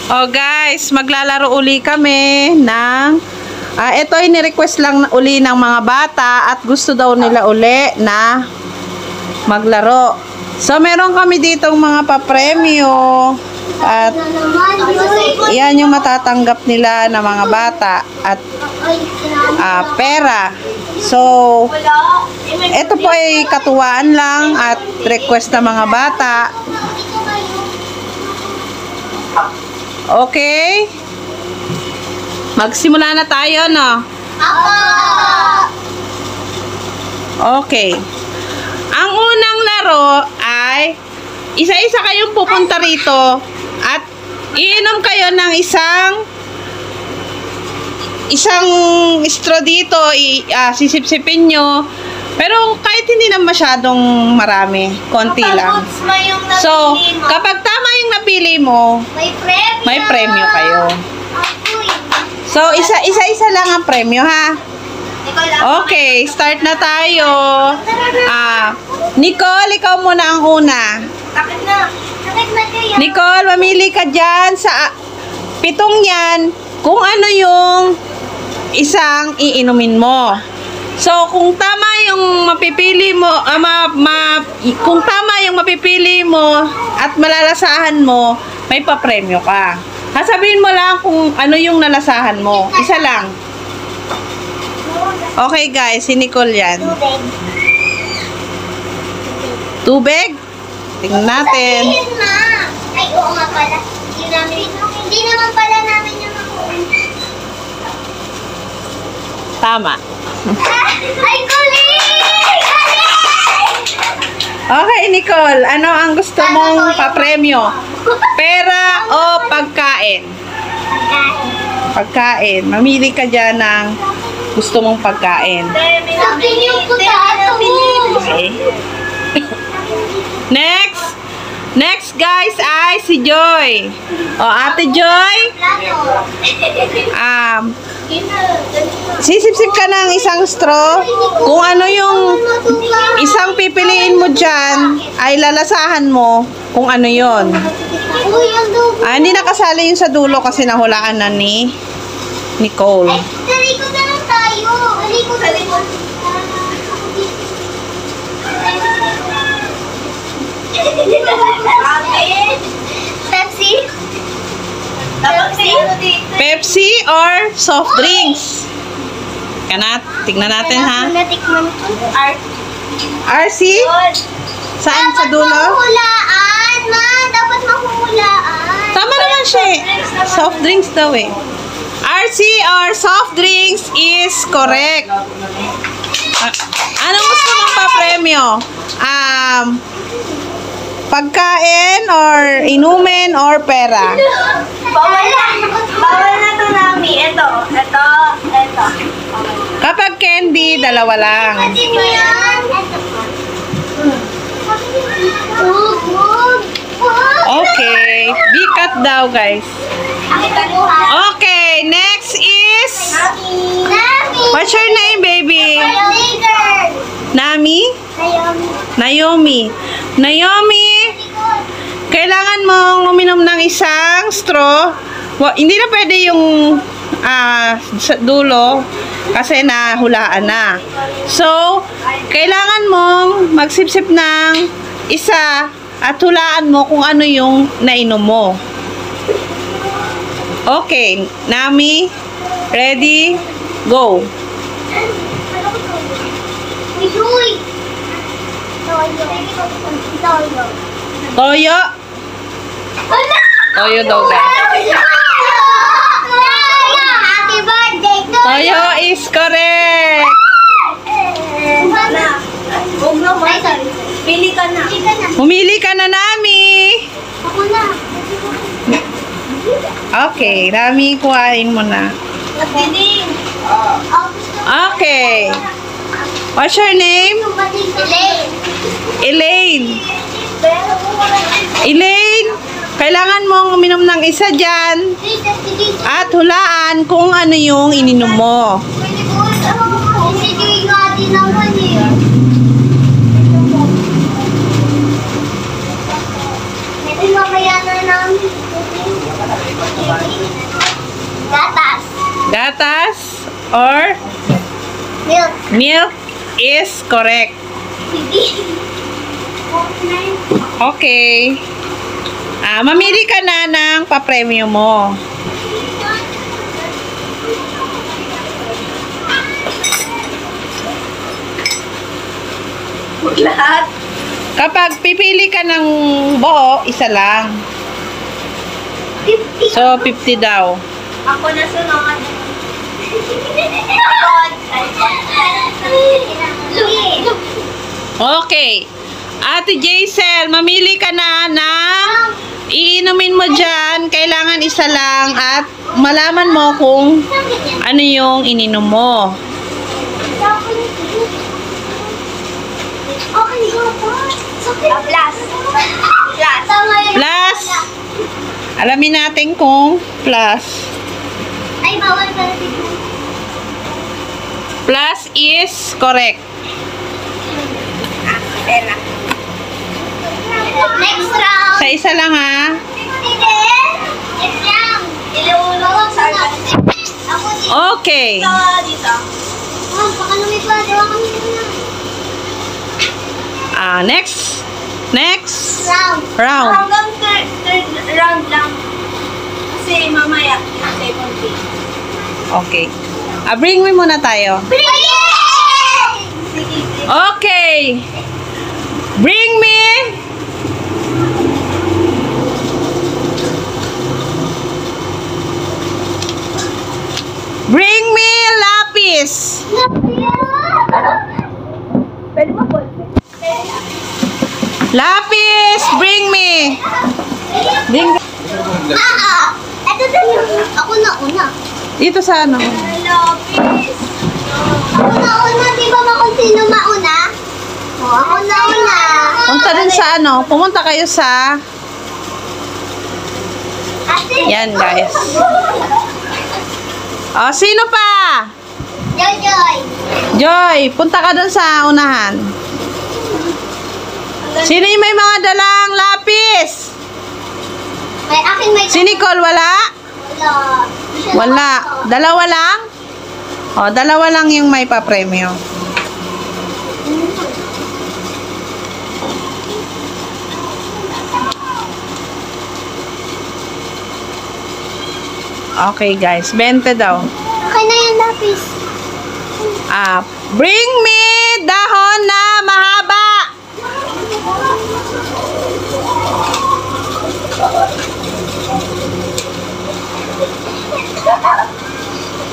Oh guys, maglalaro uli kami ng ito ay ni-request lang uli ng mga bata at gusto daw nila uli na maglaro. So meron kami ditong mga papremyo at yan yung matatanggap nila ng mga bata at pera. So ito po ay katuwaan lang at request ng mga bata. Okay? Magsimula na tayo, no? Okay. Ang unang laro ay isa-isa kayong pupunta rito at iinom kayo ng isang straw dito, sisip-sipin nyo. Pero kahit hindi na masyadong marami, konti lang. So, kapag tama yung napili mo, may premyo kayo. So, isa-isa lang ang premyo, ha? Okay, start na tayo. Nicole, ikaw muna ang una. Nicole, mamili ka dyan sa 7 yan kung ano yung isang iinumin mo. So, kung tama yung mapipili mo, kung tama yung mapipili mo at malalasahan mo, may papremyo ka. Sasabihin mo lang kung ano yung nalasahan mo. Isa lang. Okay guys, si Nicole yan. Tubig? Tingnan natin. Ay, oo nga pala. Hindi naman pala namin yung Tama. Ay, kuling! Okay, Nicole. Ano ang gusto mong papremyo? Pera o pagkain? Pagkain. Mamili ka dyan ng gusto mong pagkain. Sabi niyo po Okay. Next guys ay si Joy. O, Ate Joy. Sisip-sip ka ng isang straw. Kung ano yung isang pipiliin mo dyan, ay lalasahan mo kung ano yon. Hindi nakasali yung sa dulo kasi nahulaan na ni Nicole. Talikod na lang tayo. Talikod. Pepsi? Pepsi or soft drinks? Tignan natin ha. RC? Saan sa dulo? Mahulaan, ma. Dapat mahulaan. Tama naman siya. Soft drinks daw eh. RC or soft drinks is correct. Anong gusto mong pa-premyo? Pagkain or inumin or pera? Bawal na to namin. Ito. Kapag candy, dalawa lang. Pati mo yan. Okay. Bikat daw, guys. Okay, next is... What's your name, baby? Nami? Naomi. Naomi, kailangan mong uminom ng isang straw. Hindi na pwede yung sa dulo kasi nahulaan na. So, kailangan mong magsipsip ng isa at hulaan mo kung ano yung nainom mo. Okay, Nami, ready, go. Toyo. Toyo daw, guys. Happy birthday to Toyo is correct. Pili ka na. Pumili ka na, Nami. Ako na. Okay, Nami, kuhain mo na. Okay. What's your name? Elaine. Elaine, kailangan mong uminom ng isa dyan at hulaan kung ano yung ininom mo. mamaya na namin. Gatas. Gatas or Milk. milk is correct. Okay. Mamili ka na ng papremyo mo. Lahat. Kapag pipili ka ng buo, isa lang. 50. So, 50 daw. Ako na sunod. Okay. Ate Jaisel, mamili ka na ng iinumin mo dyan. Kailangan isa lang at malaman mo kung ano yung ininom mo. Okay, go pa. Plus. Plus, alamin natin kung plus. Ay, bawal pala dito. Plus is correct. Next round. Sa isa lang ha. Next round. Ako dito. Okay. Dito. Baka lumipad. Ewan kami na. Next. Next Round. round. Hanggang third round lang. Kasi mamaya, second game. Okay. Bring me muna tayo. Sige. Okay. Bring me. Bring me lapis. Pwede mo po. Lapis, bring me. Bring Ito din. Ako na una. dito sa ano. Lapis. Ako na una. Di ba ba kung sino mauna? Ako na una. Punta dun sa ano. Pumunta kayo sa Ate. yan guys. Sino pa? Joy. Joy, punta ka dun sa unahan. Sino yung may mga dalang lapis? May akin may... Si Nicole, wala? Wala. Wala. Dalawa lang? Dalawa lang yung may papremyo. Okay guys, 20 daw. Okay na yan, lapis. Bring me dahon na mahaba.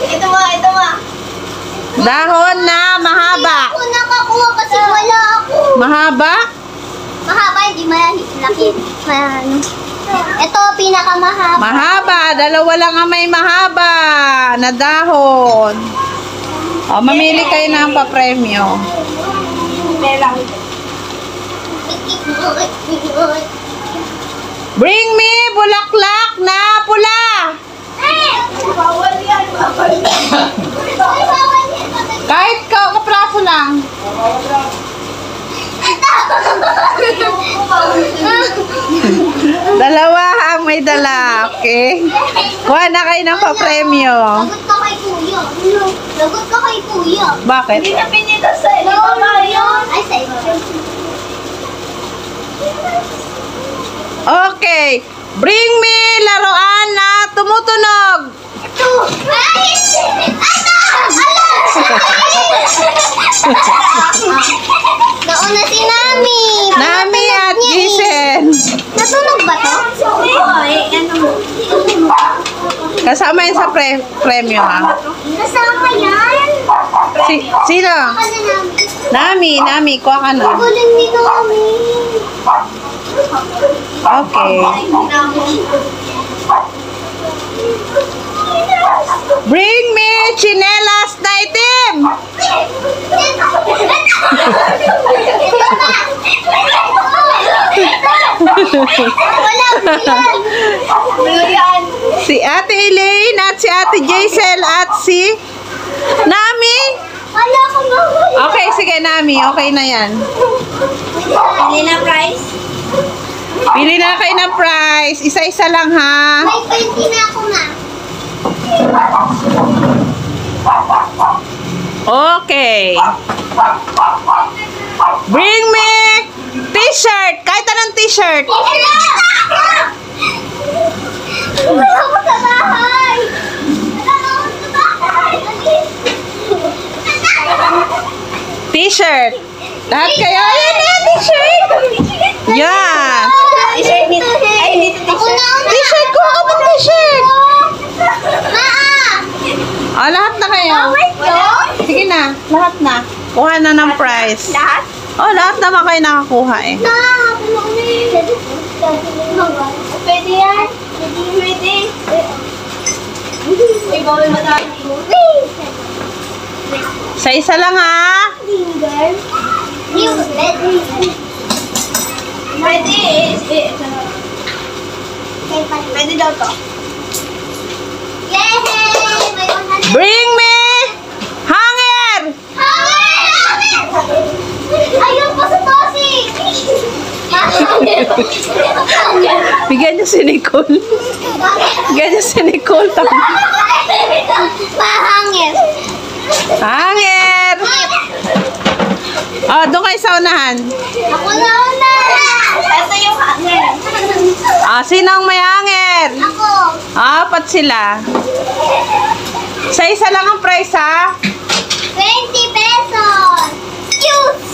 Ito mo. Dahon na mahaba. Ako nakakuha kasi wala ako. Mahaba? Mahaba, hindi malaki. Ano? Ito, pinakamahaba. Mahaba. Dalawa lang ang may mahaba na dahon. Mamili kayo ng papremyo. Bring me bulaklak na pula. Bawal yan. Kahit kapraso lang. Dalawa ang may dala. Okay? Kuha na kayo ng papremyo. Lagot ka kay kuya. Lagot ka kay kuya. Bakit? Hindi na pinita sa inyo. Yun. Ay, sa iyo. Okay. Bring me laruan na tumutunog. Ito! Ay! Ano? Nauna si Nami. Nami at Jason. Natunog ba to? Kasama yun sa premyo ha. Kasama yan. Sino? Baka na Nami. Nami, kuha ka na. Galing ni Nami. Okay. Bring me chinelas na itim. Wala yan. Si Ate Elaine at si Ate Jaisel at si Nami. Wala ko Okay, sige Nami. Okay na yan. Hindi na price. Pili na kayo ng price. Isa-isa lang, ha? May 20 na ako na. Okay. Bring me t-shirt. Kahit anong t-shirt. Wala ako sa bahay. Wala ako sa bahay. T-shirt. Lahat kayo. Ayan na, t-shirt. Yeah. T-shirt nito. Ay, dito Ako na una. T-shirt ko. Ako ng t-shirt. Maa! Oh, lahat na kayo. Sige na. Lahat na. Kuha na ng price. Lahat? Oh, lahat naman kayo nakakuha eh. Na! Ako na una. Pwede yan. Pwede. Uy, bawal madami. Sa isa lang, ha? Pwede Pwede daw to. Yay! May 100. Bring me hanger. Ayun pa sa tosi! Bigyan niyo si Nicole. Bigyan niyo si Nicole. Mahangin. Hanger. Oh, doon kayo sa unahan. Ako na una. Ito yung hanger. Ah, sinong may hanger? Ako. Apat sila. Sa isa lang ang price, ha? 20 pesos. Juice.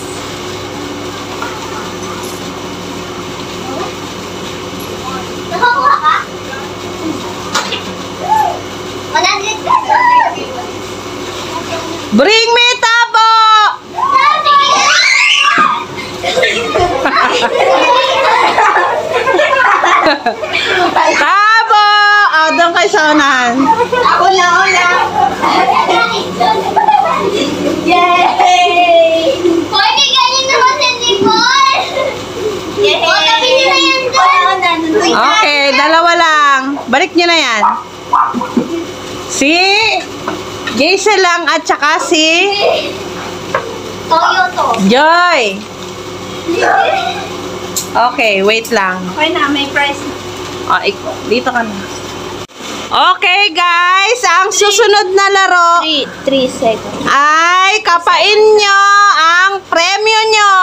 Nakakuha ka? 100 pesos. Bring me tabo. Tabo. Oh, doon kayo sa unahan. Ako na una. Yay! Hoy, may ganyan naman si Nicole. Yay! O, tabi niyo na yan doon. Wala na. Nandun na. Okay, dalawa lang. Balik nyo na yan. Si Jaisel lang at saka si Toyo to. Joy. Okay, wait lang. Okay na, may price na. Oh, dito ka na. Okay, guys. Ang susunod na laro 3 seconds. ay kapain nyo ang premyo nyo.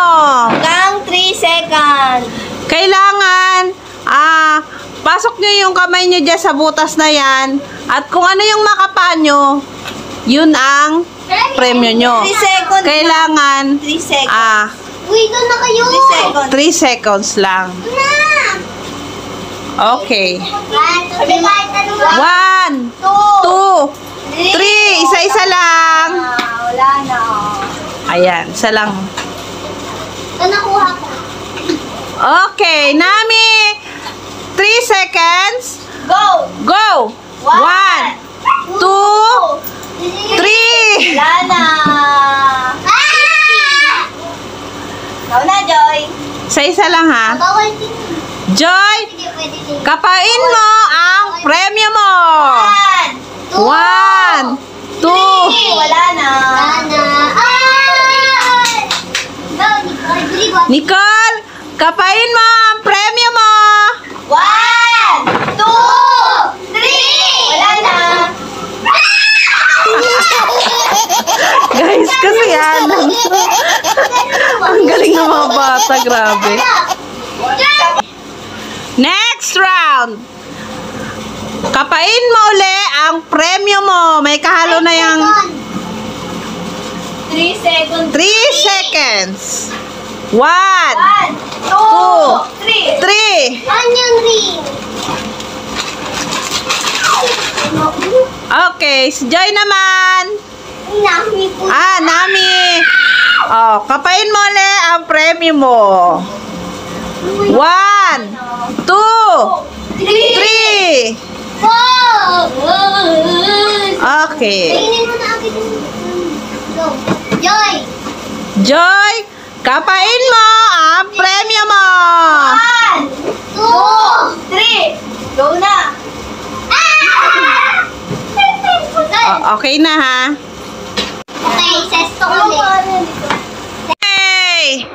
Hanggang 3 seconds. Kailangan, pasok nyo yung kamay nyo dyan sa butas na yan. At kung ano yung makapa nyo, yun ang premyo nyo. 3 seconds. Kailangan, 3 seconds. Uy, doon na kayo. 3 seconds. 3 seconds lang. Na. Okay. Sabi kahit anong 1, 2, 3. Isa-isa lang. Wala na. Ayan, isa lang. Ito nakuha ko. Okay, Nami. 3 seconds. Go! Go! 1, 2, 3. Wala na. Ah! Ikaw na, Joy. Isa-isa lang, ha? Bawal din. Joy, Hindi pwede din. kapain mo ang premyo mo. 1, 2. Wala na. Sana. Ah! Go, Nicole. Bili ba? Nicole, kapain mo ang premyo mo. 1, 2, 3. Wala na. Guys, kasi yan. Ang galing ng mga bata, grabe. Next round. Kapain mo uli ang premyo mo. May kahalo na yung 3 seconds. 3 seconds. 1, 1, 2, 3. 3. Onion ring. Okay, si Joy naman. Nami po. Nami. Oh, kapain mo uli ang premyo mo. 1, 2, 3. Wow! Okay. Tingnan mo na agad yung... Go. Joy! Joy, kapain mo ang premyo mo. 2! 3. Go na. Okay na, ha? Okay, sesto ulit. Okay.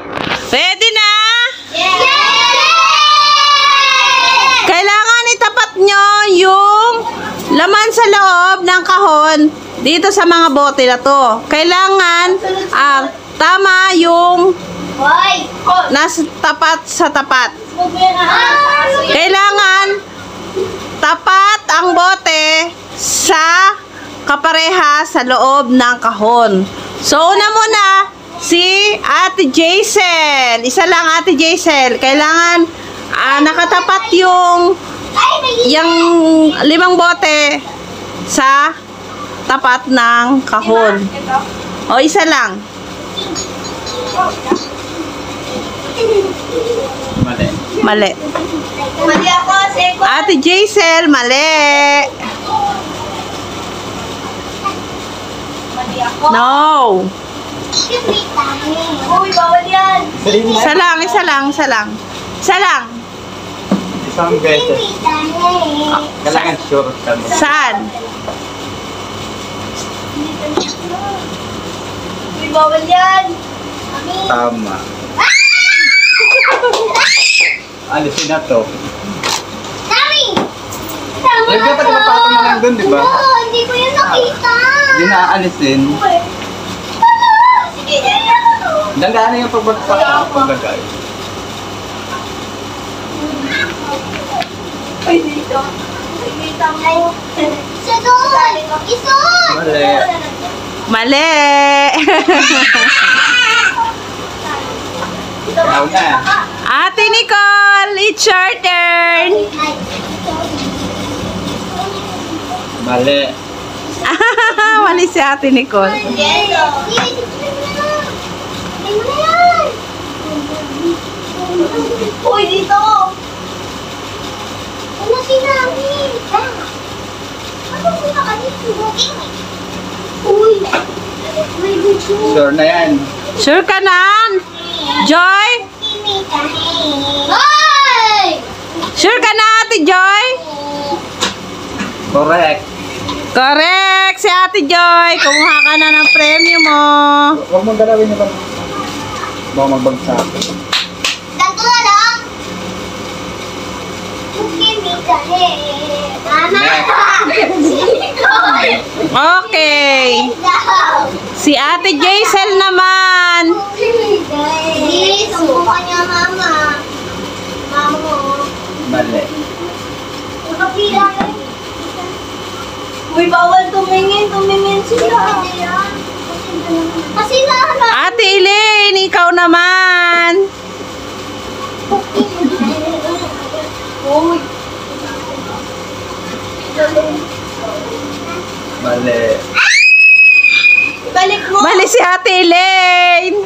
Ready na? Yay! loob ng kahon dito sa mga bote na to. Kailangan tama yung Hoy! nasa tapat sa tapat. Huwag mo yan Kailangan tapat ang bote sa kapareha sa loob ng kahon. So, una muna, si Ate Jaisel. Isa lang, Ate Jaisel. Kailangan nakatapat yung 5 bote sa tapat ng kahon. O, isa lang. Mali. Mali. Mali ako, seko. Ate Jaisel, mali. Mali ako. No. Uy, bawal yan. Isa lang, isa lang, isa lang. Isa lang. Isang beses. Kailangan sure ka mo. Saan? Uy, bawal yan. Tama. Alisin na to. Dami! Tama Eh, dapat ipapatong na lang dun, di ba? Oo, hindi ko yun nakita. Hindi na aalisin. Sige, yan. Dandaan na yung paglagay. Ay, dito. Sige, tama. Sa doon! Ison! Mali. Mali. Ikaw na. Ate Nicole, it's your turn. Ay, Mali. Mali si Ate Nicole. Yes, oh. Uy, dito. Ano sinabi? Ano sila kanito? Uy! May gusto. Sure na yan. Sure ka na? Joy? Hoy! Sure ka na, Ate Joy? Correct. Correct, si Ate Joy. Kumuha ka na ng premyo mo. Huwag mong galawin niyo ba? Baka magbagsak. Ganto na lang. Mama! Okay. Si Ate Jaisel naman. Hindi, sumuka niya, mama. Mamo. Mali. Nakapila ka. Uy, bawal tumingin. Tumingin sila. Kasi lahat. Ate Elaine, ikaw naman. Uy. Mali. Balik mo. Mali si Ate Elaine.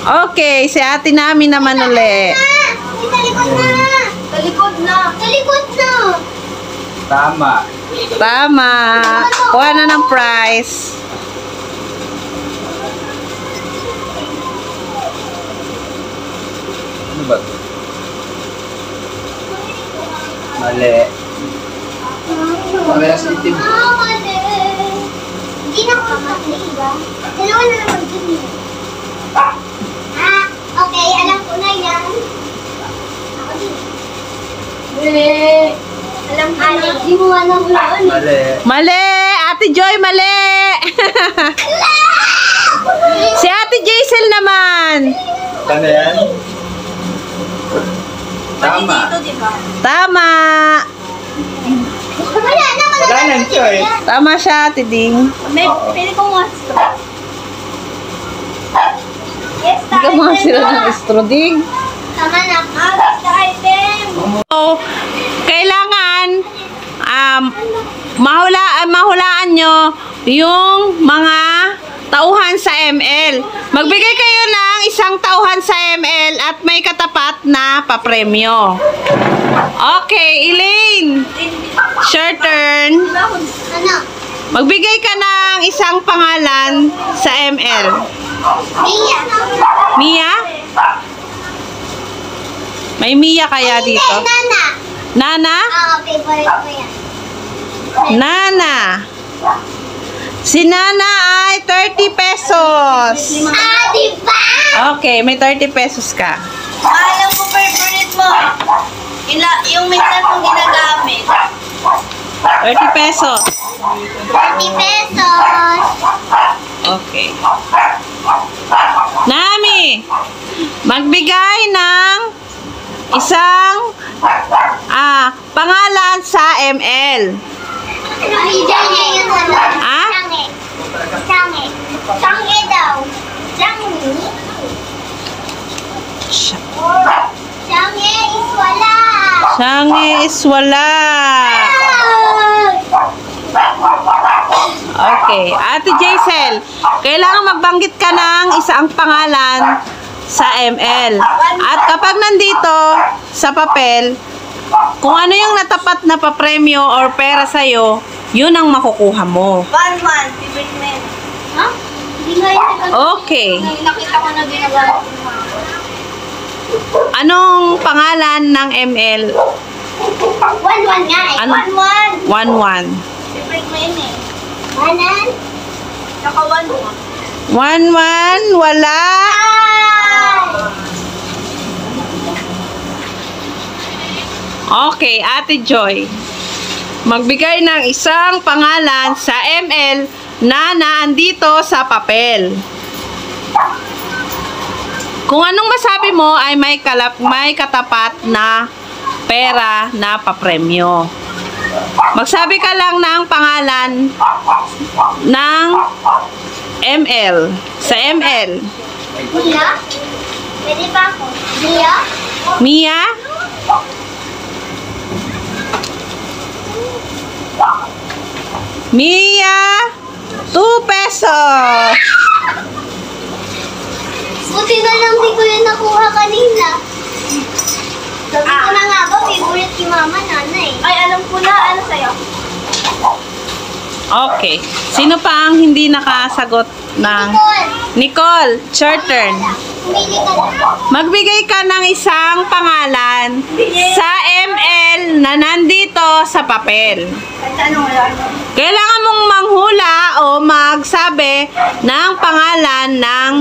Okay, si ate namin naman uli. Talikod na. Talikod na. Talikod na. Tama. Tama. Kuha na ng prize. Ano ba? Mali. Mamaya sa itim. Mali. Hindi na ako makakli, ba? Dalawa na naman dun eh. Okay, alam ko na yan. Ako din. Alam ko na. Di mo alam ko yun. Mali. Mali! Ate Joy, mali! Si Ate Jaisel naman. Ano yan? Tama. Dito, di ba? Tama. Wala na, Wala nang choice. Tama siya, Ate Ding. May pili kong wasto. Yes, Hindi ka mga sila ng straw, Ding. Tama na. Basta item. So, kailangan mahulaan nyo yung mga tauhan sa ML. Magbigay kayo ng isang tauhan sa ML at may katapat na papremyo. Okay, Elaine. Your turn. Ano? Magbigay ka ng isang pangalan sa ML. Mia. Mia? May Mia kaya dito? Nana. Nana? Favorite ko yan. Nana. Si Nana ay 30 pesos. Diba? Okay, may 30 pesos ka. Alam ko favorite mo. Yung minsan mong ginagamit. 30 pesos. 20 pesos. Okay. Nami, magbigay ng isang pangalan sa ML. Ay, Jange yung ano. Ah? Jange. Jange. Jange daw. Jange. Jange is wala. Shangi is wala. Okay. Ate Jaisel, kailangan magbanggit ka ng isang pangalan sa ML. At kapag nandito sa papel, kung ano yung natapat na papremyo or pera sa'yo, yun ang makukuha mo. 1-1. Favorite mo yan. Ha? Hindi nga yun. Okay. Nakita ko na ginagawa ko. Anong pangalan ng ML? 1-1 nga eh. Ano? 1-1. 1-1. Favorite mo yan eh. Manan? Saka 1-1. 1-1, wala. Okay, Ate Joy. Magbigay ng isang pangalan sa ML na naandito sa papel. Kung anong masabi mo ay may katapat na pera na papremyo. Magsabi ka lang ng pangalan ng ML. Sa ML. Mia? Pwede pa ako. Mia? Mia? Mia? 2 pesos. Buti na lang di ko yun nakuha kanina. Sabi ko na nga ba, favorite ni mama, nanay. Ay, alam ko na. Ano sa'yo? Okay. Sino pa ang hindi nakasagot ng... Nicole, your turn. Pumili ka na. Magbigay ka ng isang pangalan sa ML na nandito sa papel. Kahit anong wala. Kailangan mong manghula o magsabi ng pangalan ng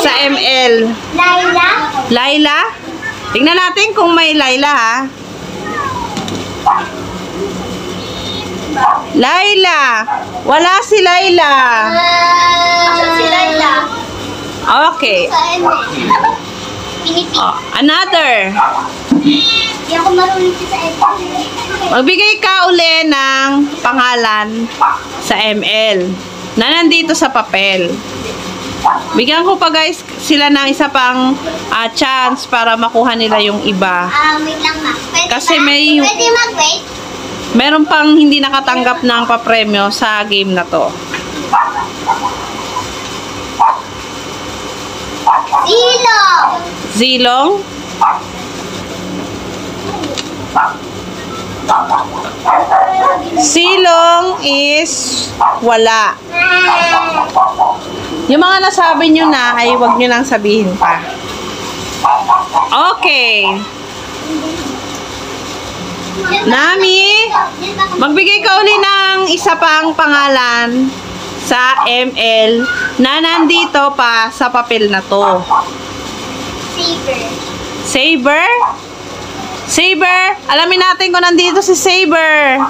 sa ML. Laila? Laila? Tingnan natin kung may Laila, ha? Laila! Wala si Laila. Asan si Laila? Okay. Saan eh? Pinipili. Oh, another. Hindi ako marunong sa Edwin. Magbigay ka uli ng pangalan sa ML na nandito sa papel. Bigyan ko pa guys sila ng isa pang chance para makuha nila yung iba. Wait lang ma. Pwede Kasi ba? may- Pwede mag-wait? Meron pang hindi nakatanggap ng papremyo sa game na to. Silong! Zilong? Silong is wala. Yung mga nasabi nyo na ay wag nyo nang sabihin pa. Okay. Nami, magbigay ka uli ng isa pang pangalan sa ML na nandito pa sa papel na to. Saber. Saber? Saber? Alamin natin kung nandito si Saber.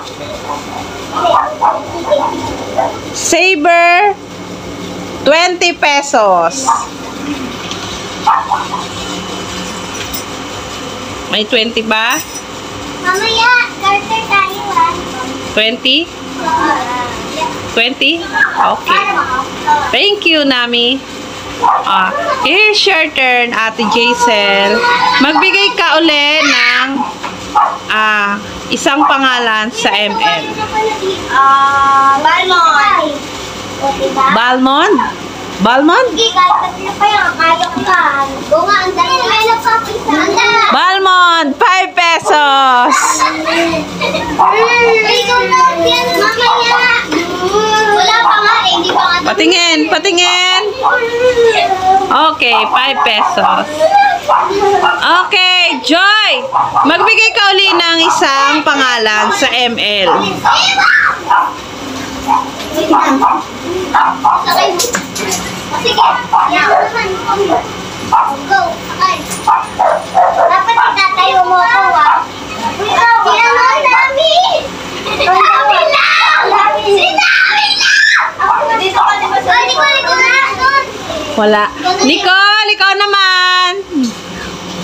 Saber, 20 pesos. May 20 ba? Mamaya, garter tayo ah. 20? 20? Okay. Thank you, Nami. Here's your turn, Ate Jaisel. Magbigay ka uli ng isang pangalan sa ML. Balmond. O, diba? Balmond? Balmond? Sige, kahit tatlo pa yan, kaya ko yan. Bunga, ang dami na may nagpapisa. Balmond, 5 pesos. Ikaw na yan, mamaya. Wala pa nga eh, hindi pa nga. Patingin, patingin. Okay, 5 pesos. Okay, Joy. Magbigay ka uli ng isang pangalan sa ML. Sakay mo. Sige, yan naman. Go, sakay. Dapat itatayo mo ako ah. Yan ang dami. Wala. Nicole, ikaw naman.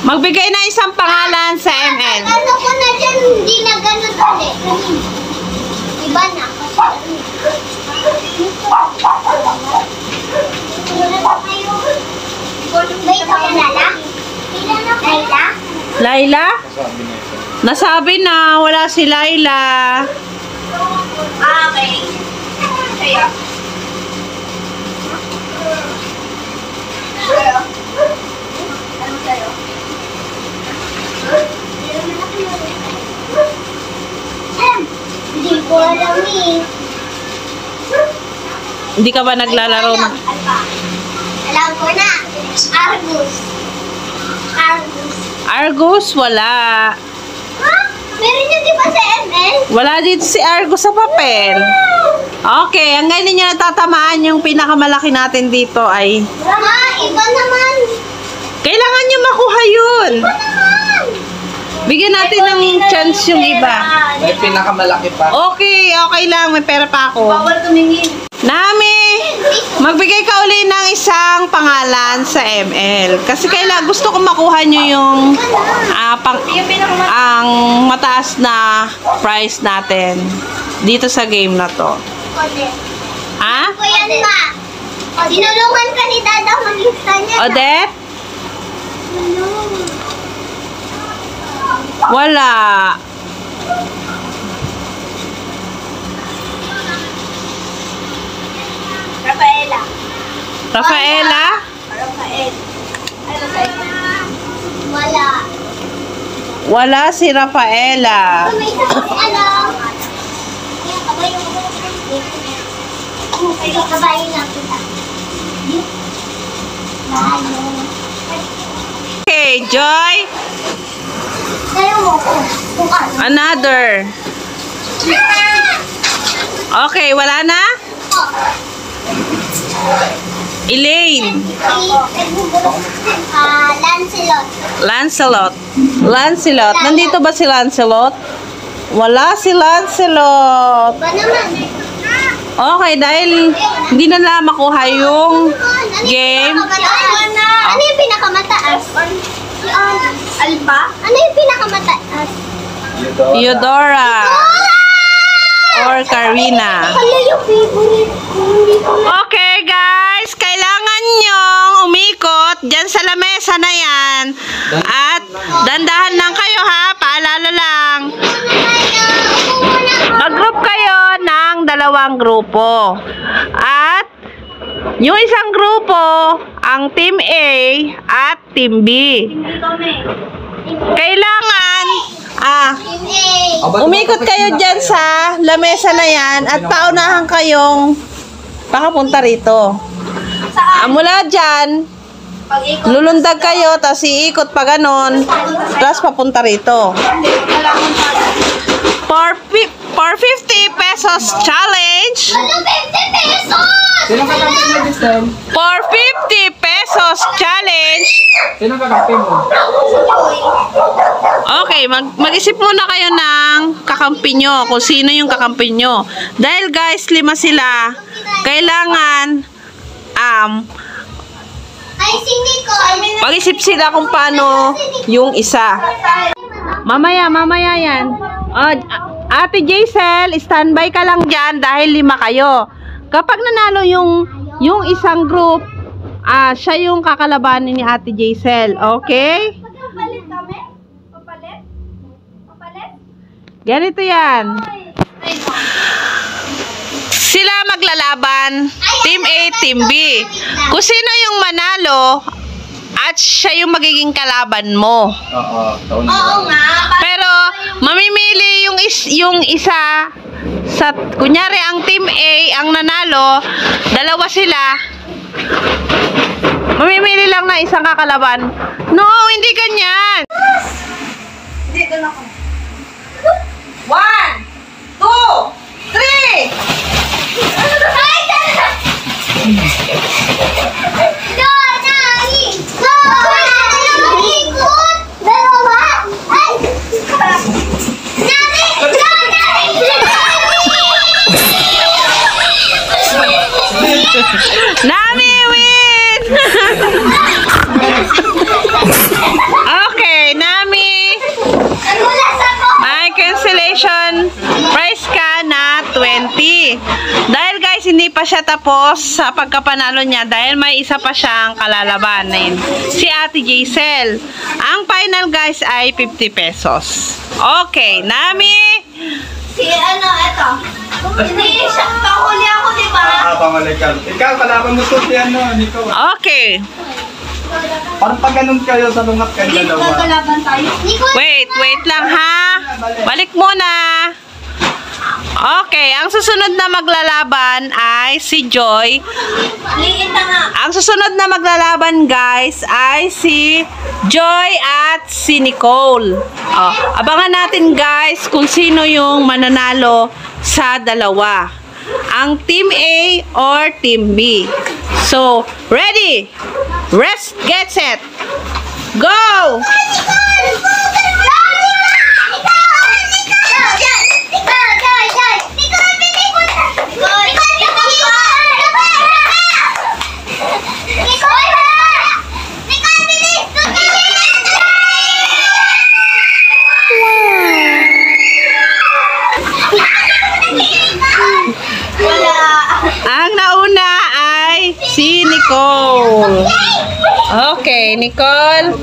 Magbigay na isang pangalan sa ML. Ano ko na dyan, hindi na ganun ulit. Iba na. Wait, ako Lala? Laila? Laila? Sabi niya ito. Nasabi na, wala si Laila. Okay. Kaya. Ano sa'yo? Hindi ko alam eh. Hindi ka ba naglalaro na? Alam ko na. Argus. Argus. Argus, wala. Ha? Meron yun di ba sa ML? Wala dito si Argus sa papel. Okay, ang ngayon ninyo natatamaan yung pinakamalaki natin dito ay Ha? Iba naman. kailangan nyo makuha yun. Iba naman. Bigyan natin ng chance yung iba. May pinakamalaki pa. Okay, okay lang. May pera pa ako. Bawal tumingin. Nami, magbigay ka uli ng isang pangalan sa ML. Kasi gusto ko makuha nyo yung ang mataas na price natin dito sa game na to. Ode. Ha? Ako yan ma. Tinulungan ka ni Dada maglista niya. Odette? Ano? Wala. Rafaela. Rafaela? Rafael. Ano sa'yo? Wala. Wala si Rafaela. May isa kasi alam. Kaya kabayo ko. Kaya kabayo lang kita. Lalo. Okay, Joy. Kaya mo ko. Kung ano. Another. Okay, wala na? Elaine. Lancelot. Lancelot. Lancelot. Nandito ba si Lancelot? Wala si Lancelot. Ba naman? Okay, dahil hindi na nila makuha yung game. Ano yung pinakamataas? Alba? Ano yung pinakamataas? Eudora or Karina. Hala yung favorite ko. Hindi ko na. Okay, guys. Kailangan nyong umikot dyan sa lamesa na yan. At dandahan lang kayo, ha? Paalala lang. Mag-group kayo ng 2 grupo. At yung isang grupo, ang Team A at Team B. Hindi kami. Kailangan, Team A. umikot kayo dyan sa lamesa na yan at paunahan kayong pakapunta rito. Saan? Mula dyan, Pag-ikot. lulundag kayo, tapos iikot pa ganon, tapos papunta rito. Hindi, kailangan pa. For 50 pesos challenge, Ano 50 pesos? Sino kakampi mo, Distel? for 50 pesos challenge, Sino kakampi mo? okay, mag-isip muna kayo ng kakampi nyo, kung sino yung kakampi nyo. Dahil guys, 5 sila, kailangan, Ay, si Nicole. mag-isip sila kung paano yung isa. Mamaya yan. Ate Jaisel, standby ka lang dyan dahil 5 kayo. Kapag nanalo yung isang group, siya yung kakalabanin ni Ate Jaisel. Okay? Papalit kami? Papalit? Papalit? Ganito yan. Sila maglalaban, Team A, Team B. Kung sino yung manalo, at siya yung magiging kalaban mo. Oo, taon Oo nga. Pero mamimili yung isa sa kunyari ang Team A ang nanalo, 2 sila. Mamimili lang na isang kakalaban. No, hindi ganyan. Hindi, doon ako. 1, 2, 3. Ay, dala! Donali! Donali! Ikot! Dalawa! Ay! Nari! Donali! Nami win! consolation prize ka na 20. Dahil guys, hindi pa siya tapos sa pagkapanalo niya dahil may isa pa siyang kalalabanin. Si Ate Jaisel. Ang final guys ay 50 pesos. Okay, Nami. Si ano, eto. Hindi siya. Pahuli ako, di ba? Pamalik ka. Ikaw, kalaban mo to si ano, Nico. Okay. Parang pag ganun kayo sa lungat kayo dalawa. Kalaban tayo. Wait lang ha. Balik muna. Okay, ang susunod na maglalaban ay si Joy. Liit na nga. Ang susunod na maglalaban guys ay si Joy at si Nicole. Oh, abangan natin guys kung sino yung mananalo sa dalawa. Ang Team A or Team B. So, ready? Rest, get set. Go! Ang nauna ay si Nicole. Okay, Nicole.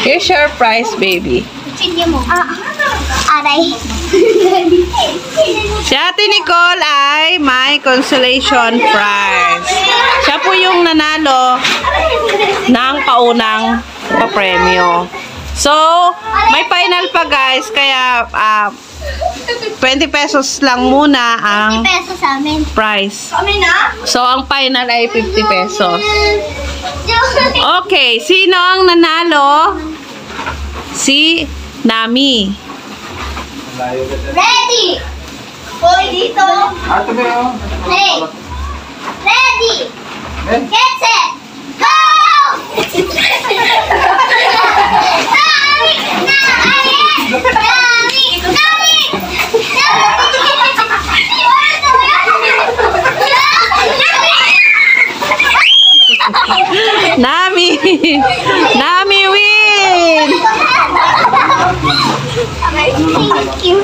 Here's your prize, baby. Aray. Si Ate Nicole ay may consolation prize. Siya po yung nanalo ng paunang papremyo. So, may final pa guys, kaya 20 pesos lang muna ang 50 pesos sa amin. prize. Kami na? So, ang final ay 50 pesos. Okay, sino ang nanalo? Si Nami. Ready! Hoy, dito. Ate ba yun? Hey! Ready! Eh? Get set! Go! Nami! Nami win! Thank you.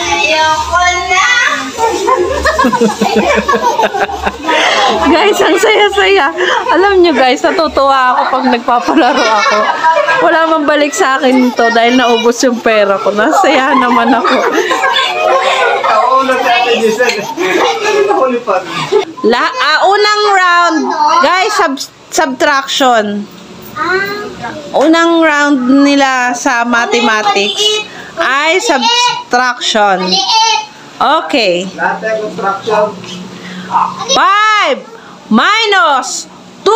Ayoko na. Guys, ang saya-saya. Alam nyo guys, natutuwa ako pag nagpapalaro ako. Wala mang balik sa akin to dahil naubos yung pera ko. Nasaya naman ako. Nauna si Ate Giselle. Nahuli pa rin. Unang round, guys, subtraction. Unang round nila sa mathematics ay subtraction. Maliit. Okay. Lahat ay construction. 5 minus 2.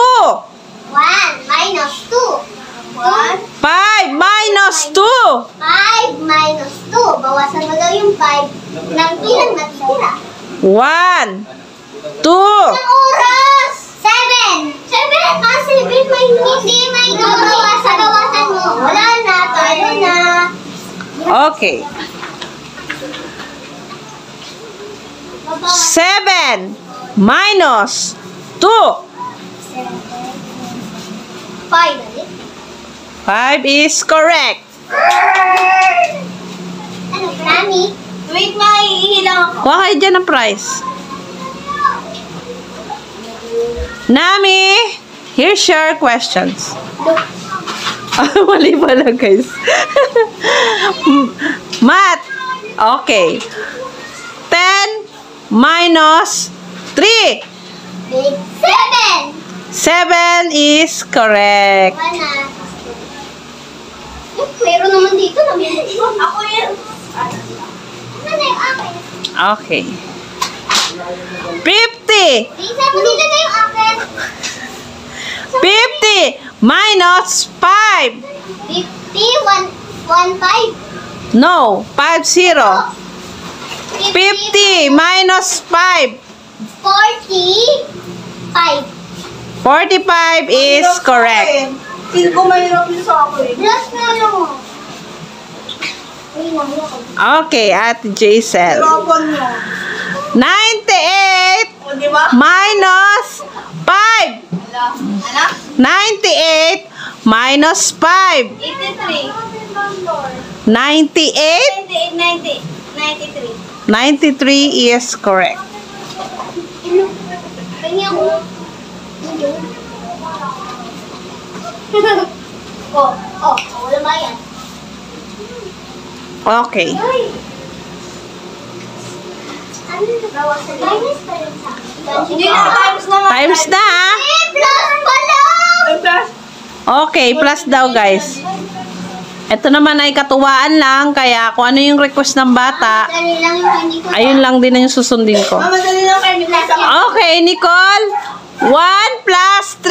1 minus 2. 1. 5 minus 2. 5 minus 2. Bawasan mo daw yung 5. Nang ilang natitira? 1, 2. Ang oras! 7! 7? Ah, 7 may hindi may bawasan mo. Wala na, tayo na. Okay. 7 minus 2. 5. 5 is correct. Ano, Nami? Wait nga, ihilang ako. Kuha kayo dyan ng prize. Nami, here's your questions. Mali pala guys. Math. Okay. 10 minus 3. 7! 7 is correct. Wala. Meron naman dito na Ako yun. Ano na yung akin? Okay. 50 Lisa, mo dito na yung akin. 50 minus 5. 50, 1, 5. No, 50. 50 minus 5. 45. 45 is correct. Feel ko mahirap yun sa akin. Plus na lang. Okay, Ate Jaisel. Hirapan mo. 98 O, di ba? minus 5. Ano? 98 minus 5. 83. 98. 98, 93. 93 is correct. Kanya ko. Wala ba yan? Okay. Ano na bawasan? Minus pa rin sa akin. Hindi na, times na nga. Times na, ha? Plus pala! Plus. Okay, plus daw, guys. Ito naman ay katuwaan lang, kaya kung ano yung request ng bata, Dali lang yung hindi ko. ayun lang din ang susundin ko. Mama, dali lang kayo. Okay, Nicole. 1 plus 3.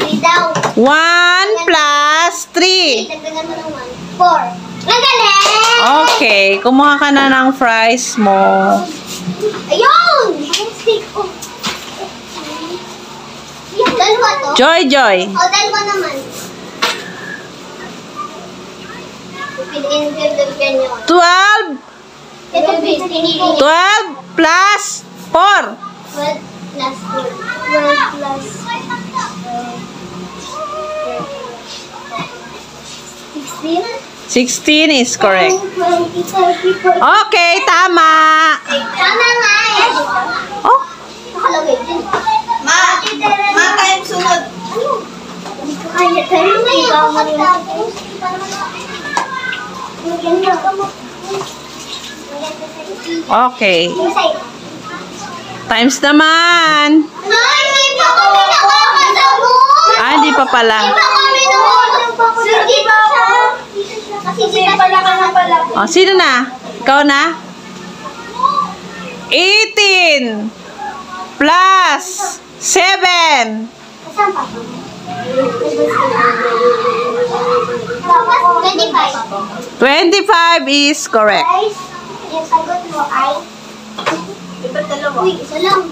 3 daw. 1 plus 3. Dagdagan mo ng 1. 4. Magaling! Okay, kumuha ka na ng fries mo. Ayun! Stick ko. Yung dalawa to? Joy, Joy. Dalawa naman. Piliin yun. 12. Ito, pinili niya. 12 plus 4. 12 plus 4. 12 plus 16. 16 is correct. 20, 30, 40. Okay, tama. Tama nga eh. Oh, Nakalagay din. Ma, time sunod. Hindi ko kaya tayo. Hindi ka marunong. okay. Times naman. Ay, hindi pa kami nakakasagot. Ah, hindi pa pala. Hindi pa kami nakakasagot. Sige pa ako. Kasi Kasi pala ka na pala. Oh, sino na? Ikaw na? 18 plus 7. Saan pa? 25. 25 is correct. Guys, yung sagot mo ay... Iba't dalawa. Uy, isa lang.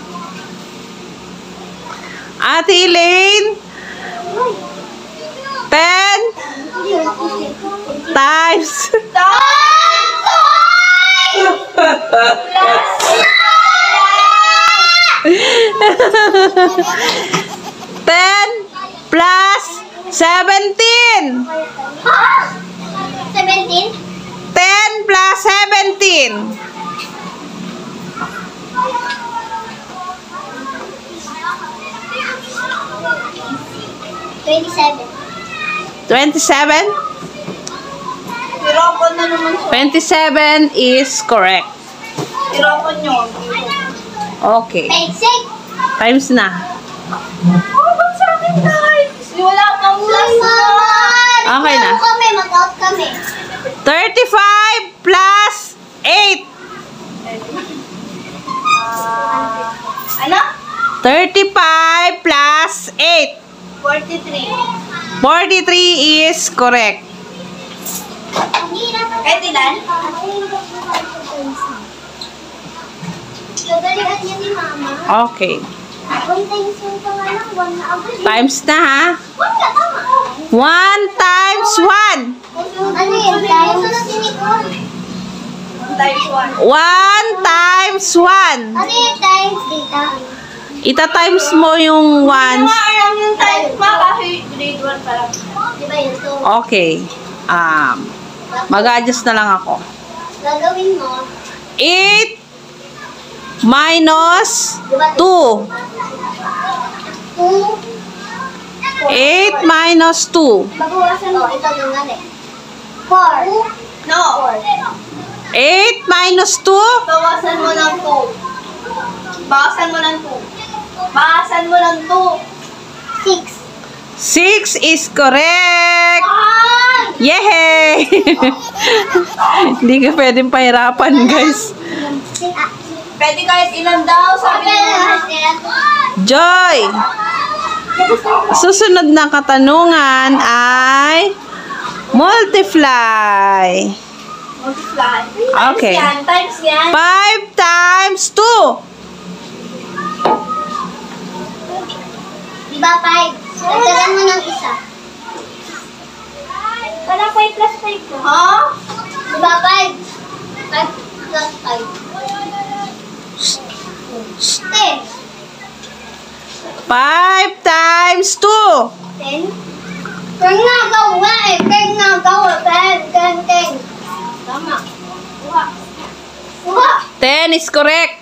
Ate Elaine, 10 times. Ten plus 17. 17? 10 plus 17. 27. 27? Hirapon na naman siya. 27 is correct. Hirapon yun. Okay. Basic. Times na. Oh, ba't sa akin times? Wala pang plus na. Okay na. Kami, mag-out kami. 35 plus 8. Ano? 35 plus 8. 43. 43 is correct. Kahit ilan? Gagalihan niya ni Mama. Okay. 1 times yung pangalang 1 na agad. Times na, ha? 1 ka, tama. 1 times 1. Ano yun? Sunod ni Nicole. Times 1. 1 times 1. Ano yung times data? Ita-times mo yung Ano ones. nga alam yung times ma kasi grade 1 pa lang. Di ba yun? So, Okay. Mag-adjust na lang ako. gagawin mo. 8 minus 2. 2. 8 minus 2. Babawasan mo. Ito yung nga eh. 4. No. 8 minus 2. Bawasan mo ng 2. Bawasan mo ng 2. Bawasan mo ng 2. 6. 6 is correct. Ay! Yay! Hindi ka pwedeng pahirapan, guys. Pwede kahit ilan daw, sabi niya. Joy! Susunod na katanungan ay multiply. Multiply. Okay. Times yan. 5 times 2. Diba 5? Dagdagan mo ng isa. Wala 5 plus 5 mo. Ha? Diba 5? 5 plus 5. 10. 5 times 2. 10. Kaya nga gawa eh. Kaya nga gawa. 10. Tama. Kuha. Kuha. 10 is correct.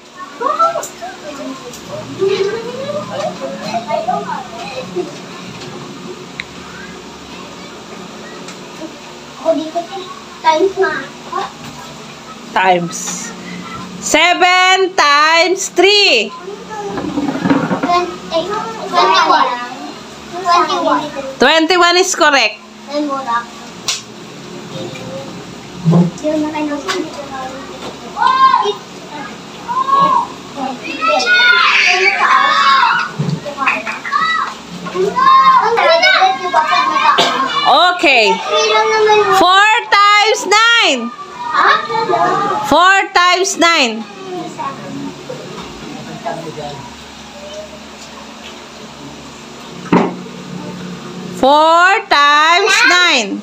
Ako dito times na. Times. 7 times 3. 21. 21 is correct. Ay, mura. Yun na kayo. Okay. 4 times 9. 4 times 9. 4 times 9.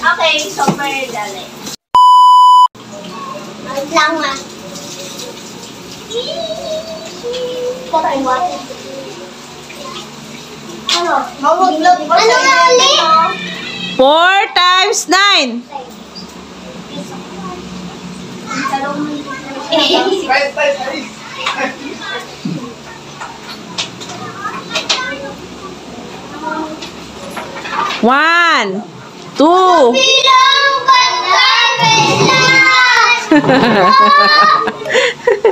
Okay, super dali. Lang nga. Patay mo. Ano? Mawag-log ba Ano nga ulit? 4 times 9. One, two. Bilang pagkabilan!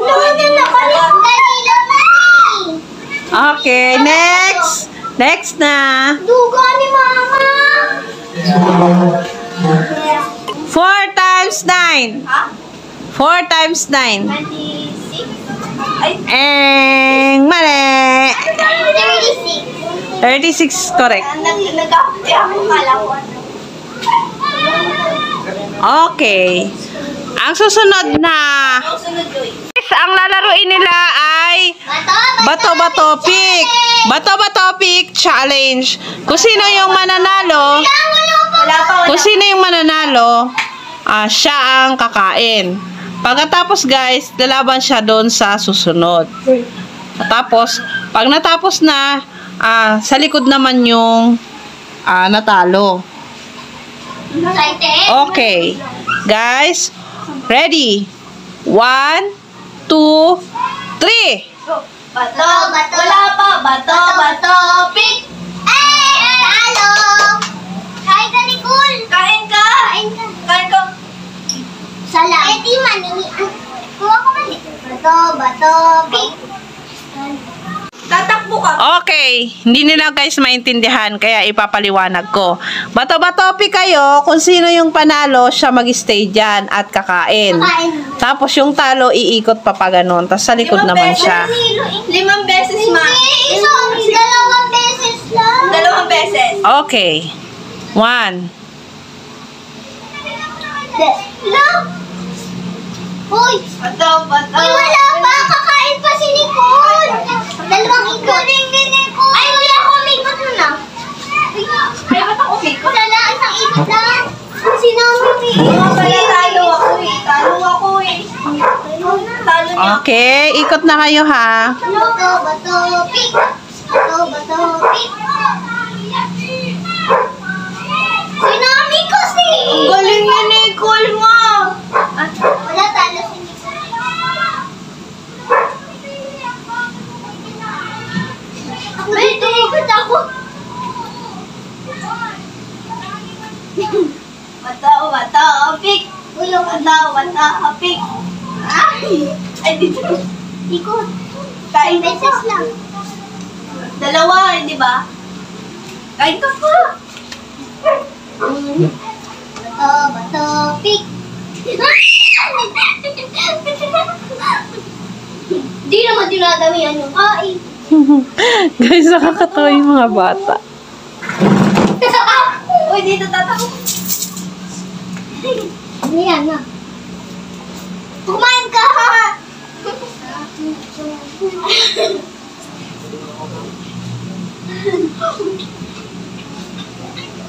Kanilo na eh! Okay, next. Next na. Dugo ni Mama! 4 times 9. Ha? 4 times 9. 26? Ay, Mali. 36. 36 correct. nag-kape ako, kala ko ano. Okay. Ang susunod na. Ang sunod yun. Ang lalaruin nila ay Bato-Bato Pick. Bato-Bato Pick Challenge. Kung sino yung mananalo, Wala pa, wala. kung sino yung mananalo, siya ang kakain. Pagkatapos guys, lalaban siya doon sa susunod. Tapos, pag natapos na, sa likod naman yung natalo. Okay. Guys, ready? 1, 2, 3. Bato, wala pa. Bato, pick. Talo! Kain ka ni Kul! Kain ka. Kain ka. Salam. Eh, di mani. Kuha ko mani. Bato, pick. Tatakbo ka. Okay, hindi nila guys maintindihan kaya ipapaliwanag ko. Bato-bato pick kayo, kung sino yung panalo, siya mag-stay dyan at kakain. Kain. Tapos yung talo, iikot pa pa ganun. Tapos sa likod naman siya. 5 beses, ma. Hindi, dalawang beses lang. 2 beses. Okay. 1. Lang. Uy! Bato. Uy, wala pa! Kakain pa si Nicole! Dalawang ikot. Galing ni Nicole! Ay, wala ako. May ikot mo na. Ay, ba't ako umikot? Wala, isang ikot lang. Si Naomi. Mga pala, talo ako eh. Talo niya. Okay, ikot na kayo ha. Bato, pick. Bato, pick. Si Naomi kasi! Ang galing ni Nicole mo. Wala, talo si Nicole. Ako dito, ikot ako. Bato, pick. Bato, pick. Ay, dito. Ikot. Kain ka Beses pa. lang. 2, hindi ba? Kain ka pa. Bato, pick. Di naman dinadamihan yung kain. Guys, nakakatawa yung mga bata. Uy, dito tatakbo. Ayan na. Kumain ka!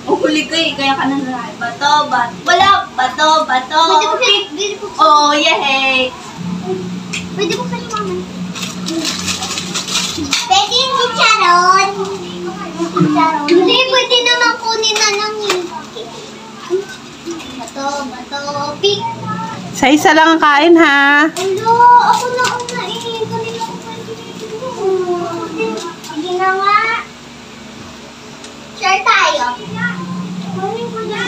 Uhuli ka eh, kaya ka nang lahat. Bato. Wala. Bato, pick. Dito po. Oh, yay. Pwede mo sa mama. Pwede yung chicharon. Hindi, pwede naman kunin na lang yun. Bato, pick. Sa isa lang ang kain, ha? Hello, ako na ang naiin. Kanina ko pwede. Sige na nga. Share tayo. Kunin ko na.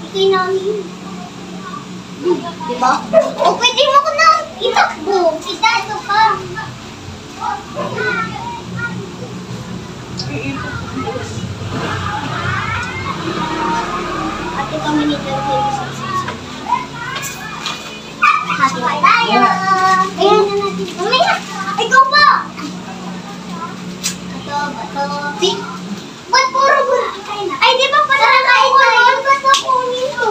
Ikay namin. Diba? O, pwede mo ko na itakbo. Itado ka. Ate kami ni Jojo. Happy ba tayo? Ayan na natin. Mamaya! Ay, go po! Bato, pick. Ba't puro kain na? Ay, di ba pala nakain na yun? Ba't nakunin to?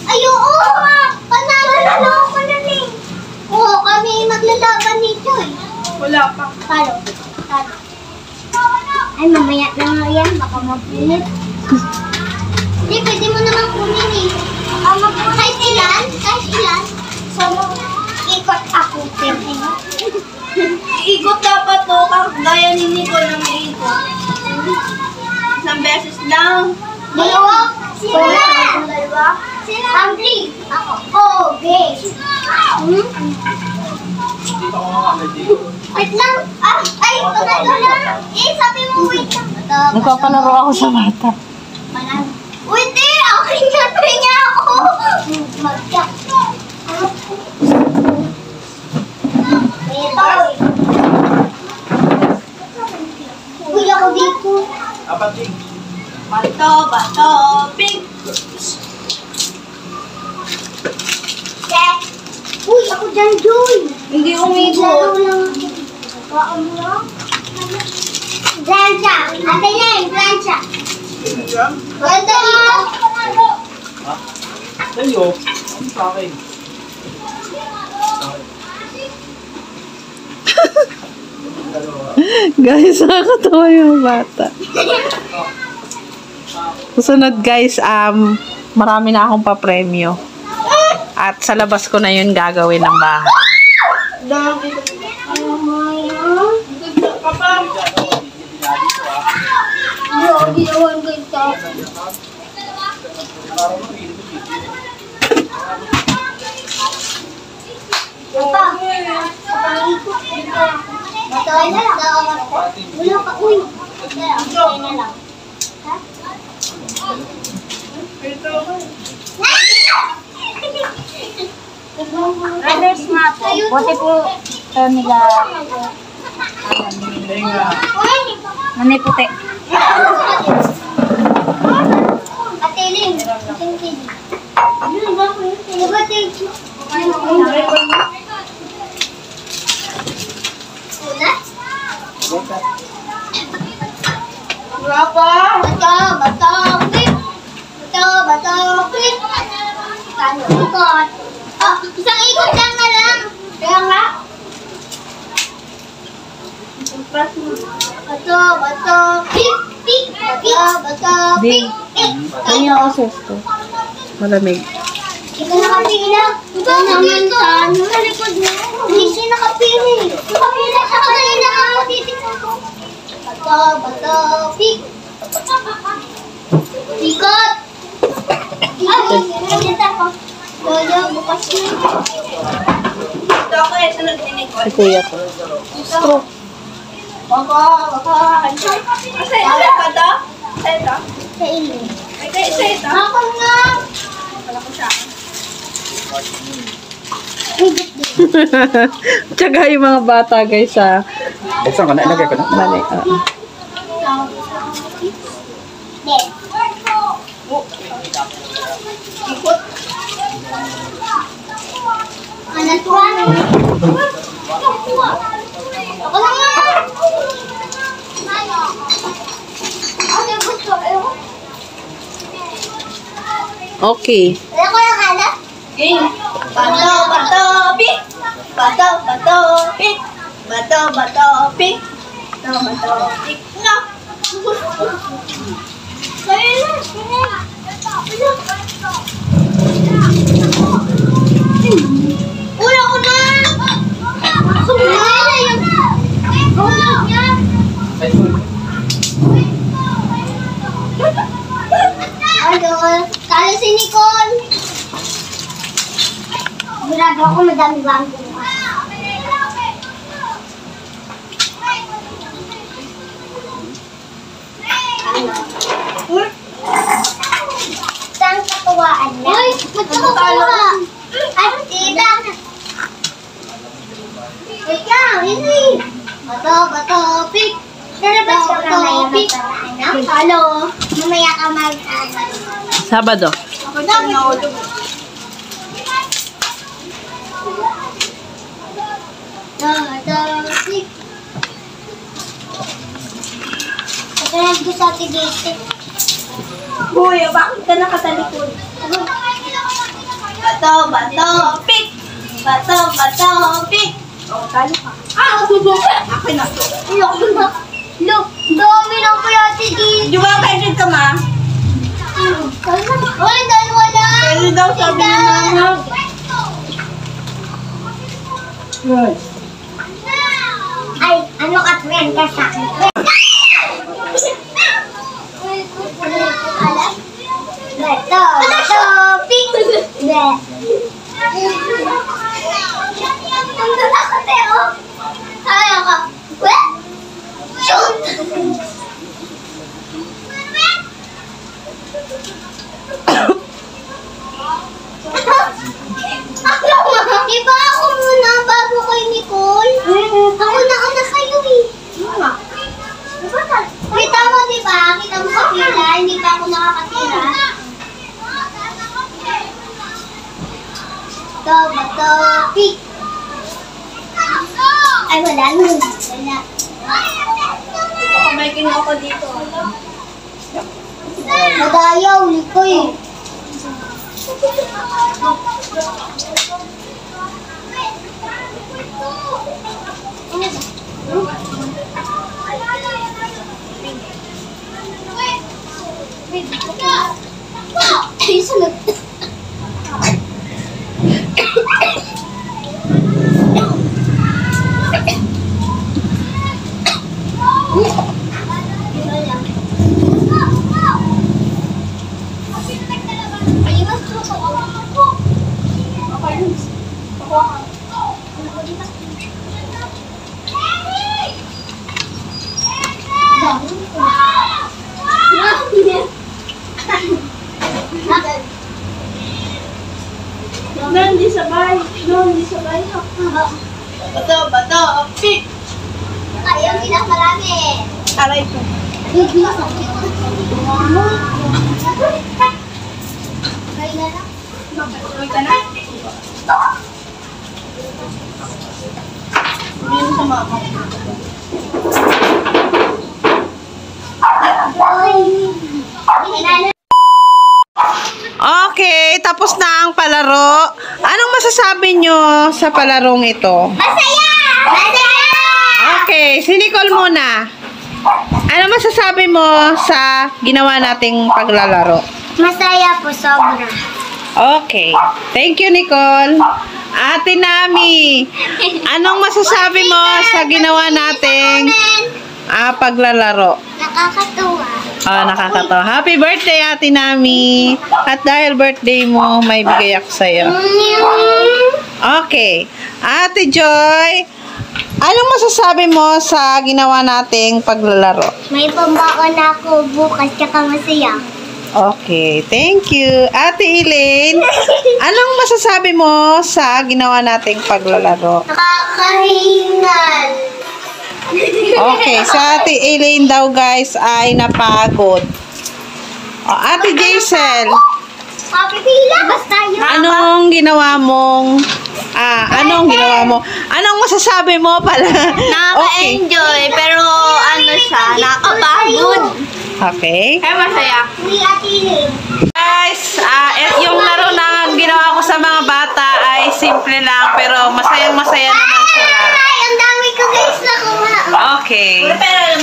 Ay, oo! Panalo na ako na eh. Oo, kami maglalaban nito eh. Wala pa. Talo. Ay, mamaya na nga yan. Baka mapunit. Hindi, pwede mo naman kunin eh. Kahit ilan? So, ikot ako. Iikot dapat to. Gaya ni Nicole ng iikot. Isang beses lang. Dalawa? Dalawa? Angry. Ako. Okay. Wait lang. Ay, panalo lang. Sabi mo wait lang. Nagpapalaro ako sa bata. Panalo. Hindi, akin na niya ako. Magka. Uy, ako dito. Apat din. Bato, pick. Check. Uy, ako dyan, Joy. Hindi Laro umikot. lang. Kaan mo lang. Plancha. Ate na yun, plancha. Ganda dito. Sa'yo? Ano sa akin? Guys, nakakatawa yung bata. Susunod guys, marami na akong papremyo. At sa labas ko na yun gagawin ng bahay. Ginawan ko ito. Apa? Bataw na lang. Wala pa. Uy. Bataw na lang. Others nga po. Buti po nila nanay puti. Ateling. Ateling. Wala pa. Bato, quick. Kano ikot. Isang ikot lang na lang. Kaya nga. Bato, pick. Bato, pick. Kanya ako sesto. Malamig. Ikaw nakapila. Ikaw naman sa likod mo. Hindi siya nakapili. Nakapila siya kanina ako. Titignan ko. Bato, pick. Ikot. Ikot ako. Lolo, bukas na. Ito ako eh. Sunod ni Nicole. Si kuya ko. Stroke. Baka. Sa'yo ba ito? Sa ito? Sa ilo. Ay, sa ito? Ako nga. Wala ko sa akin. Tsaka yung mga bata guys Buksan ka na, ilagay ko na. Mali. Yes. Ikot. Anak ko. Ako na nga. Ano gusto? Okay. Wala ko yung anak. Game. Bato, pick. Bato, pick. Bato, pick. Pick. No. Kaya na. Una ko dami ba ang bukas? Saan katuwaan na? Uy, magkakatuwa! Ay, tita! Wait lang, hindi! Bato, pick! Lalabas ka mamaya mag-anak? Halo! Mamaya ka mag-anak. Sabado. Pick! Pagkakas ko sa tigate. Uy, bakit ka nakatalikod? Bato, pick! Bato, pick! Oh, talo ka. Akin na to. Look, dami lang kaya tigate. Di ba kainin ka, ma? Uy, dalawa na! Pwede daw sabi ni mama. Ay, ano ka friend ka sa akin? Bato, pink! Ang dalakot eh, oh! Kaya ka! Weh! Shoot! Diba ako muna bago kay Nicole? Ako nauna sa'yo eh. Kita mo diba? Kita mo sa pila, hindi pa ako nakakatira. Bato, pick. Ay, wala nun. Wala. May kinuha ko dito. Madaya, uli ko eh. Ay, sunod. Hindi sabay. Hindi sabay. Bato, pick! Ayaw, pinakarami. Aray ko. Kaya na lang. Uy ka na. Hindi mo sa mama. Okay, tapos na ang palaro. Anong masasabi nyo sa palarong ito? Masaya! Masaya! Okay, si Nicole muna. Ano masasabi mo sa ginawa nating paglalaro? Masaya po, sobra. Okay. Thank you, Nicole. Ate Nami, anong masasabi mo sa ginawa nating paglalaro? Nakakatuwa. Nakakatawa. Happy birthday, Ate Nami. At dahil birthday mo, may bigay ako sa'yo. Okay. Ate Joy, anong masasabi mo sa ginawa nating paglalaro? May pambaon ako bukas, tsaka masaya. Okay, thank you. Ate Elaine, anong masasabi mo sa ginawa nating paglalaro? Nakakahingal. Okay, sa Ate Elaine daw guys ay napagod. Ate Jaisel, Papipila, basta yun. anong ginawa mong Anong masasabi mo pala? Nakaka-enjoy, pero ano siya, nakapagod. Okay. Kaya masaya. Ni Atili. Guys, yung laro na ginawa ko sa mga bata ay simple lang pero masayang-masaya naman sila. Ay, ang dami ko guys nakuha. Okay.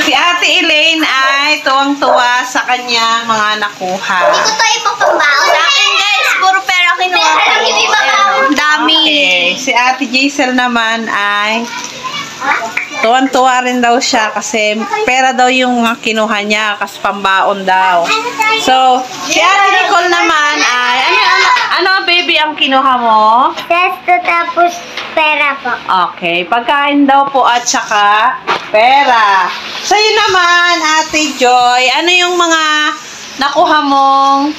Si Ate Elaine ay tuwang-tuwa sa kanyang mga nakuha. Hindi ko to ipapambaon. Sa akin guys, puro pera kinuha ko. Hindi ba ba? Ang dami. Okay. Si Ate Jaisel naman ay tuwan-tuwa rin daw siya kasi pera daw yung kinuha niya kasi pambaon daw. So, si Ate Nicole naman ay Ano, baby, ang kinuha mo? Testo tapos pera po. Okay, pagkain daw po at saka pera. Sa'yo naman, Ate Joy, ano yung mga nakuha mong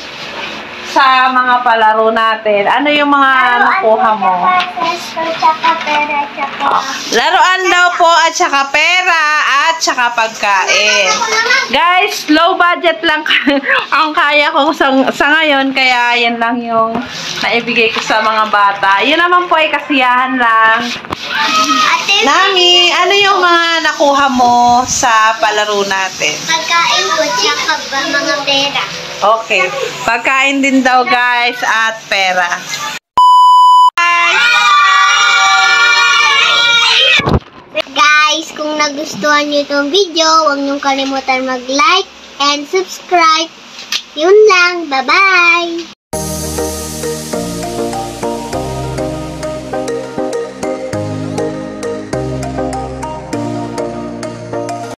sa mga palaro natin? Ano yung mga nakuha mo? Testo, tsaka pera, tsaka... Laruan daw po at saka pera at saka pagkain. Guys, low budget lang ang kaya ko sa ngayon, kaya yan lang yung naibigay ko sa mga bata. Yun naman po ay kasiyahan lang. Ate, Nami, ano yung mga nakuha mo sa palaro natin? pagkain ko, tsaka mga pera. Okay. Pagkain din daw, guys, at pera. Guys, kung nagustuhan nyo itong video, huwag nyo kalimutan mag-like and subscribe. Yun lang. Bye-bye!